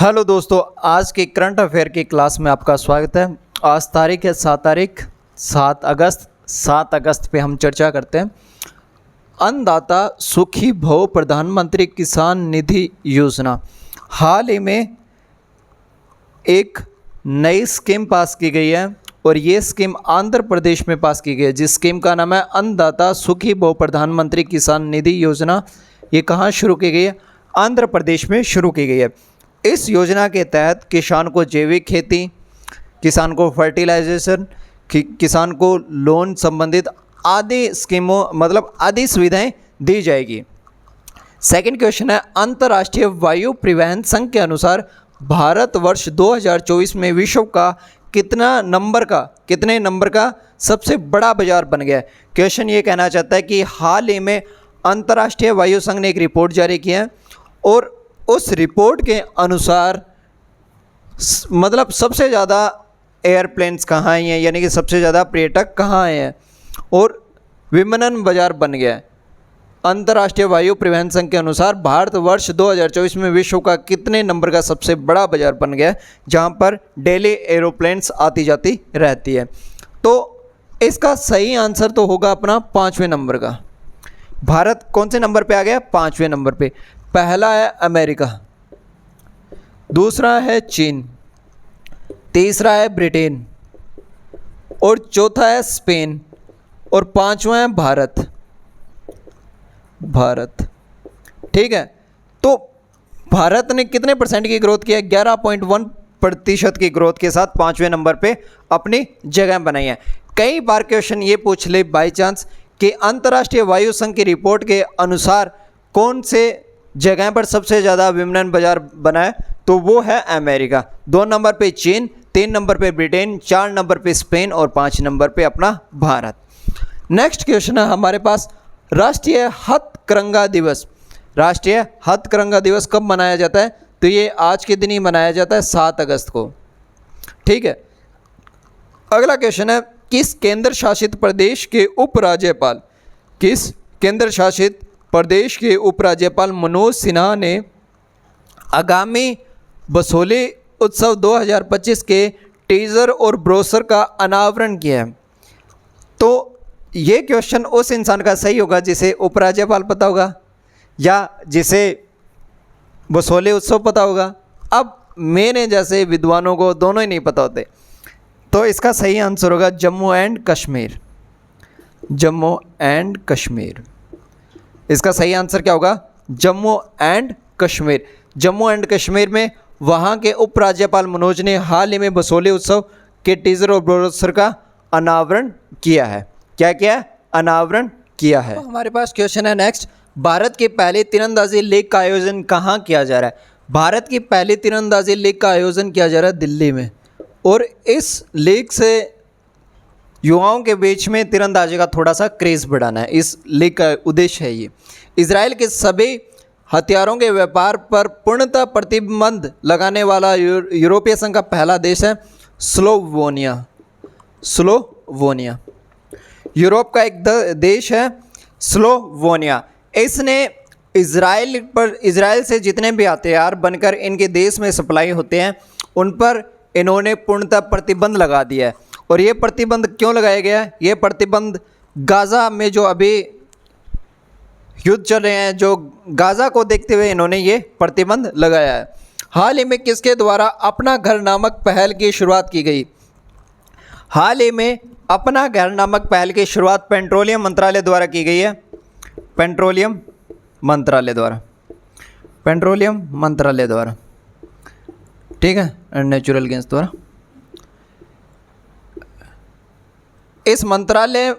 Hello दोस्तों, आज के करंट अफेयर की क्लास में आपका स्वागत है। आज तारीख है 7 अगस्त। 7 अगस्त पे हम चर्चा करते हैं अन्नदाता सुखी भव प्रधानमंत्री किसान निधि योजना। हाल ही में एक नई स्कीम पास की गई है और ये स्कीम आंध्र प्रदेश में पास की गई है, जिस स्कीम का नाम है अन्नदाता सुखी भव प्रधानमंत्री किसान निधि योजना। ये कहाँ शुरू की गई है? आंध्र प्रदेश में शुरू की गई है। इस योजना के तहत किसान को जैविक खेती, किसान को फर्टिलाइजेशन, किसान को लोन संबंधित आदि स्कीमों आदि सुविधाएं दी जाएगी। सेकंड क्वेश्चन है, अंतर्राष्ट्रीय वायु परिवहन संघ के अनुसार भारत वर्ष 2024 में विश्व का कितने नंबर का सबसे बड़ा बाजार बन गया है? क्वेश्चन ये कहना चाहता है कि हाल ही में अंतर्राष्ट्रीय वायु संघ ने एक रिपोर्ट जारी की है और उस रिपोर्ट के अनुसार सबसे ज़्यादा एयरप्लेन्स कहाँ आए हैं, यानी कि सबसे ज़्यादा पर्यटक कहाँ आए हैं और विमानन बाजार बन गया है। अंतर्राष्ट्रीय वायु परिवहन संघ के अनुसार भारत वर्ष 2024 में विश्व का कितने नंबर का सबसे बड़ा बाजार बन गया है, जहाँ पर डेली एरोप्लेन्स आती जाती रहती है। तो इसका सही आंसर तो होगा अपना 5वें नंबर का। भारत कौन से नंबर पे आ गया? 5वें नंबर पे। पहला है अमेरिका, दूसरा है चीन, तीसरा है ब्रिटेन और चौथा है स्पेन और पांचवा है भारत। ठीक है, तो भारत ने कितने परसेंट की ग्रोथ किया? 11.1% की ग्रोथ के साथ 5वें नंबर पे अपनी जगह बनाई है। कई बार क्वेश्चन ये पूछ ले बाई चांस कि अंतर्राष्ट्रीय वायु संघ की रिपोर्ट के अनुसार कौन से जगह पर सबसे ज़्यादा विमानन बाजार बना है, तो वो है अमेरिका। 2 नंबर पे चीन, 3 नंबर पे ब्रिटेन, 4 नंबर पे स्पेन और 5 नंबर पे अपना भारत। नेक्स्ट क्वेश्चन है हमारे पास, राष्ट्रीय हथकरघा दिवस। राष्ट्रीय हथकरघा दिवस कब मनाया जाता है? तो ये आज के दिन ही मनाया जाता है, 7 अगस्त को। ठीक है, अगला क्वेश्चन है, किस केंद्र शासित प्रदेश के उपराज्यपाल मनोज सिन्हा ने आगामी बसोली उत्सव 2025 के टीजर और ब्रोशर का अनावरण किया है? तो ये क्वेश्चन उस इंसान का सही होगा जिसे उपराज्यपाल पता होगा या जिसे बसोली उत्सव पता होगा। अब मेरे जैसे विद्वानों को दोनों ही नहीं पता होते, तो इसका सही आंसर होगा जम्मू एंड कश्मीर। इसका सही आंसर क्या होगा? जम्मू एंड कश्मीर। जम्मू एंड कश्मीर में वहाँ के उपराज्यपाल मनोज ने हाल ही में बसोली उत्सव के टीजर और ब्रोशर का अनावरण किया है। क्या किया? अनावरण किया है। तो हमारे पास क्वेश्चन है नेक्स्ट, भारत की पहली तीरंदाजी लीग का आयोजन कहाँ किया जा रहा है? भारत की पहली तीरंदाजी लीग का आयोजन किया जा रहा है दिल्ली में, और इस लीग से युवाओं के बीच में तीरंदाजी का थोड़ा सा क्रेज़ बढ़ाना है। इस लीग का उद्देश्य है ये। इजराइल के सभी हथियारों के व्यापार पर पूर्णतः प्रतिबंध लगाने वाला यूरोपीय संघ का पहला देश है स्लोवेनिया। यूरोप का एक देश है स्लोवेनिया। इसने इजराइल से जितने भी हथियार बनकर इनके देश में सप्लाई होते हैं उन पर इन्होंने पूर्णतः प्रतिबंध लगा दिया है। और ये प्रतिबंध क्यों लगाया गया है? ये प्रतिबंध गाज़ा में जो अभी युद्ध चल रहे हैं, जो गाज़ा को देखते हुए इन्होंने ये प्रतिबंध लगाया है। हाल ही में किसके द्वारा अपना घर नामक पहल की शुरुआत की गई? हाल ही में अपना घर नामक पहल की शुरुआत पेट्रोलियम मंत्रालय द्वारा की गई है। पेट्रोलियम मंत्रालय द्वारा, ठीक है, नेचुरल गैस द्वारा। इस मंत्रालय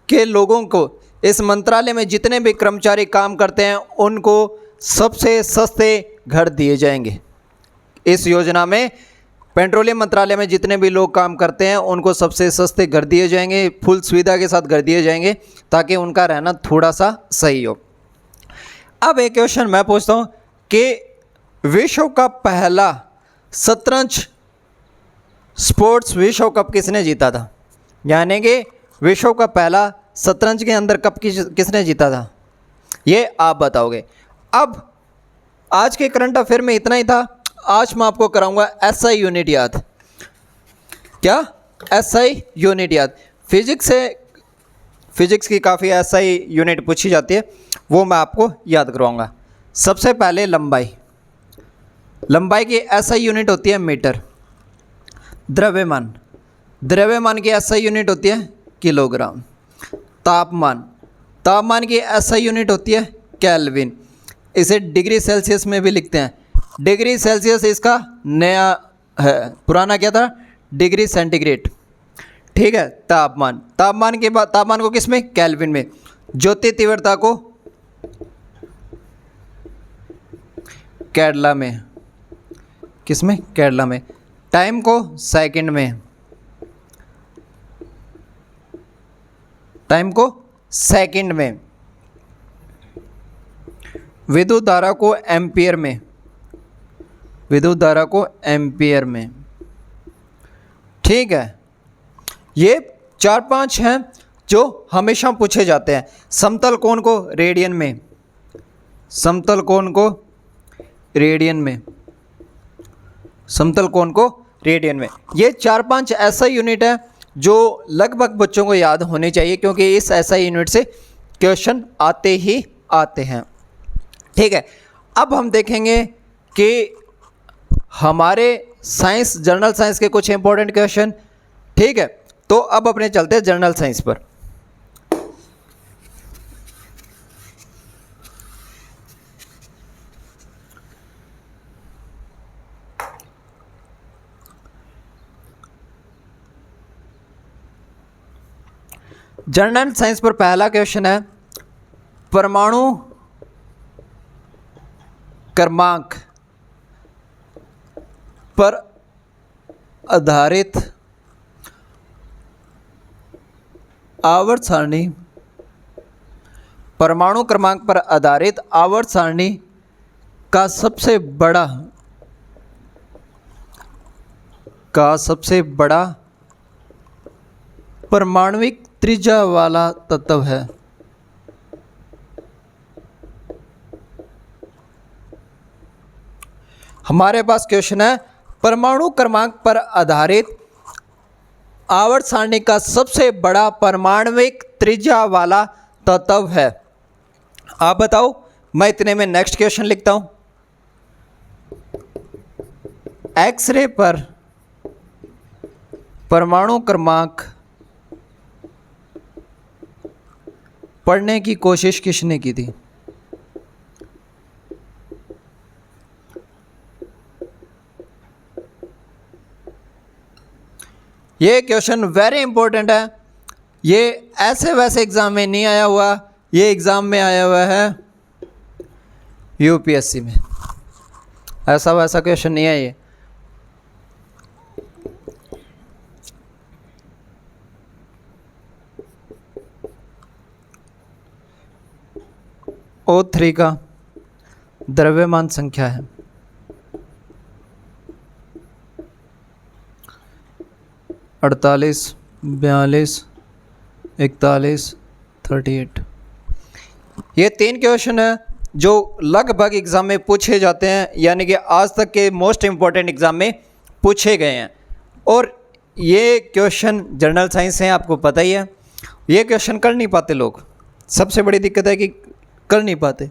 के लोगों को, इस मंत्रालय में जितने भी कर्मचारी काम करते हैं उनको सबसे सस्ते घर दिए जाएंगे। इस योजना में पेट्रोलियम मंत्रालय में जितने भी लोग काम करते हैं उनको सबसे सस्ते घर दिए जाएंगे, फुल सुविधा के साथ घर दिए जाएंगे ताकि उनका रहना थोड़ा सा सही हो। अब एक क्वेश्चन मैं पूछता हूँ कि विश्व का पहला शतरंज स्पोर्ट्स विश्व कप किसने जीता था? यानी कि विश्व का पहला शतरंज के अंदर कप किसने जीता था? ये आप बताओगे। अब आज के करंट अफेयर में इतना ही था। आज मैं आपको कराऊंगा एसआई यूनिट याद। क्या? एसआई यूनिट याद। फिजिक्स की काफ़ी एसआई यूनिट पूछी जाती है, वो मैं आपको याद करवाऊंगा। सबसे पहले लंबाई की एसआई यूनिट होती है मीटर। द्रव्यमान की एसआई यूनिट होती है किलोग्राम। तापमान की एसआई यूनिट होती है केल्विन। इसे डिग्री सेल्सियस में भी लिखते हैं। डिग्री सेल्सियस इसका नया है, पुराना क्या था? Degree centigrade. ठीक है। तापमान के बाद तापमान को किस में? केल्विन में। ज्योति तीव्रता को कैडला में। किस में? कैडला में। टाइम को सेकंड में। विद्युत धारा को एम्पियर में। ठीक है। ये 4-5 हैं जो हमेशा पूछे जाते हैं। समतल कोण को रेडियन में। ये 4-5 ऐसा यूनिट है जो लगभग बच्चों को याद होने चाहिए, क्योंकि इस ऐसा यूनिट से क्वेश्चन आते ही आते हैं। ठीक है। अब हम देखेंगे कि हमारे जनरल साइंस के कुछ इंपॉर्टेंट क्वेश्चन। ठीक है। तो अब अपने चलते हैं जनरल साइंस पर। जनरल साइंस पर पहला क्वेश्चन है, परमाणु क्रमांक पर आधारित आवर्त सारणी। परमाणु क्रमांक पर आधारित आवर्त सारणी का सबसे बड़ा परमाणुविक त्रिज्या वाला तत्व है। हमारे पास क्वेश्चन है, परमाणु क्रमांक पर आधारित आवर्त सारणी का सबसे बड़ा परमाणुविक त्रिज्या वाला तत्व है। आप बताओ। मैं इतने में नेक्स्ट क्वेश्चन लिखता हूं। एक्सरे पर परमाणु क्रमांक पढ़ने की कोशिश किसने की थी? ये क्वेश्चन वेरी इंपॉर्टेंट है। ये ऐसे वैसे एग्जाम में नहीं आया हुआ, ये एग्जाम में आया हुआ है यूपीएससी में। ऐसा वैसा क्वेश्चन नहीं है ये। O3 का द्रव्यमान संख्या है 48, 42, 41, 38। ये 3 क्वेश्चन है जो लगभग एग्ज़ाम में पूछे जाते हैं, यानी कि आज तक के मोस्ट इम्पॉर्टेंट एग्ज़ाम में पूछे गए हैं। और ये क्वेश्चन जनरल साइंस हैं, आपको पता ही है। ये क्वेश्चन कर नहीं पाते लोग। सबसे बड़ी दिक्कत है कि कर नहीं पाते।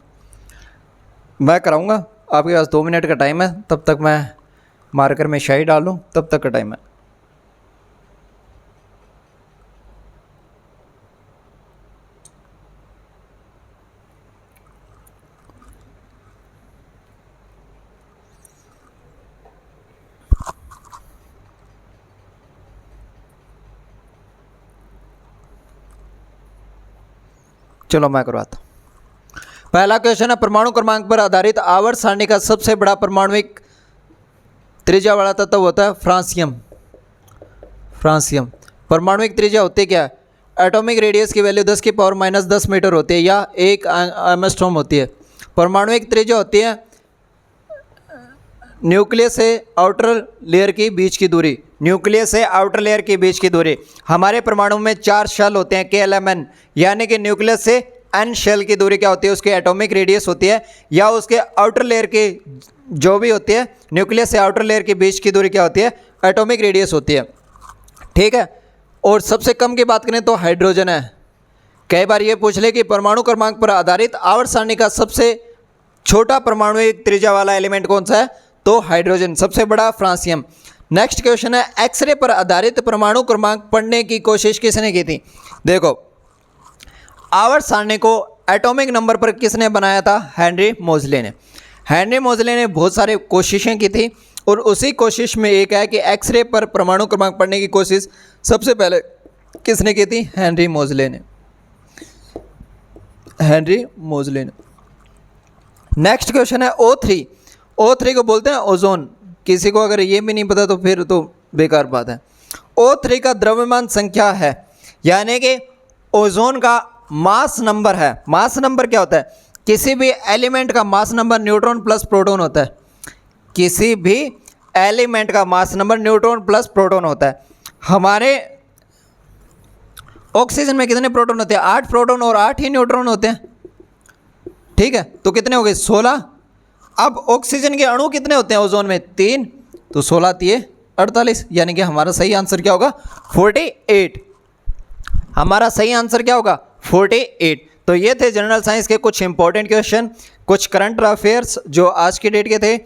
मैं कराऊंगा। आपके पास 2 मिनट का टाइम है, तब तक मैं मार्कर में शाई डालूं, तब तक का टाइम है। चलो मैं करवाता हूँ। पहला क्वेश्चन है, परमाणु क्रमांक पर आधारित आवर्त सारणी का सबसे बड़ा परमाणुविक त्रिज्या वाला तत्व होता है फ्रांसियम। परमाणुविक त्रिज्या होती है क्या? एटॉमिक रेडियस की वैल्यू 10⁻⁻10 मीटर होती है, या 1 एंगस्ट्रॉम होती है। परमाणुविक त्रिज्या होती है न्यूक्लियस से आउटर लेयर की बीच की दूरी। हमारे परमाणु में 4 शेल होते हैं KLMN, यानी कि न्यूक्लियस से N शेल की दूरी क्या होती है? उसकी एटॉमिक रेडियस होती है, या उसके आउटर लेयर की जो भी होती है न्यूक्लियस से आउटर लेयर के बीच की दूरी क्या होती है, एटॉमिक रेडियस होती है, ठीक है। और सबसे कम की बात करें तो हाइड्रोजन है। कई बार ये पूछ ले कि परमाणु क्रमांक पर आधारित आवर्त सारणी का सबसे छोटा परमाणु त्रिज्या वाला एलिमेंट कौन सा है, तो हाइड्रोजन। सबसे बड़ा फ्रांसियम। नेक्स्ट क्वेश्चन है, एक्सरे पर आधारित परमाणु क्रमांक पढ़ने की कोशिश किसने की थी। देखो, आवर्त सारणी को एटॉमिक नंबर पर किसने बनाया था, हेनरी मोजले ने। हेनरी मोजले ने बहुत सारे कोशिशें की थी और उसी कोशिश में एक है कि एक्सरे पर परमाणु क्रमांक पढ़ने की कोशिश सबसे पहले किसने की थी, हेनरी मोजले ने, हेनरी मोजले ने। नेक्स्ट क्वेश्चन है O3। O3 को बोलते हैं ओजोन। किसी को अगर ये भी नहीं पता तो फिर तो बेकार बात है। O3 का द्रव्यमान संख्या है, यानी कि ओजोन का मास नंबर है। मास नंबर क्या होता है, किसी भी एलिमेंट का mass number neutron plus proton होता है। किसी भी एलिमेंट का mass number neutron plus proton होता है। हमारे ऑक्सीजन में कितने प्रोटॉन होते हैं, 8 प्रोटॉन और 8 ही न्यूट्रॉन होते हैं, ठीक है। तो कितने हो गए, 16। अब ऑक्सीजन के अणु कितने होते हैं ओजोन में, 3, तो 16 3 48, यानी कि हमारा सही आंसर क्या होगा, 48। हमारा सही आंसर क्या होगा, 48। तो ये थे जनरल साइंस के कुछ इंपॉर्टेंट क्वेश्चन, कुछ करंट अफेयर्स जो आज की डेट के थे,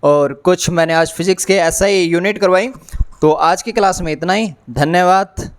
और कुछ मैंने आज फिजिक्स के SI यूनिट करवाई। तो आज की क्लास में इतना ही, धन्यवाद।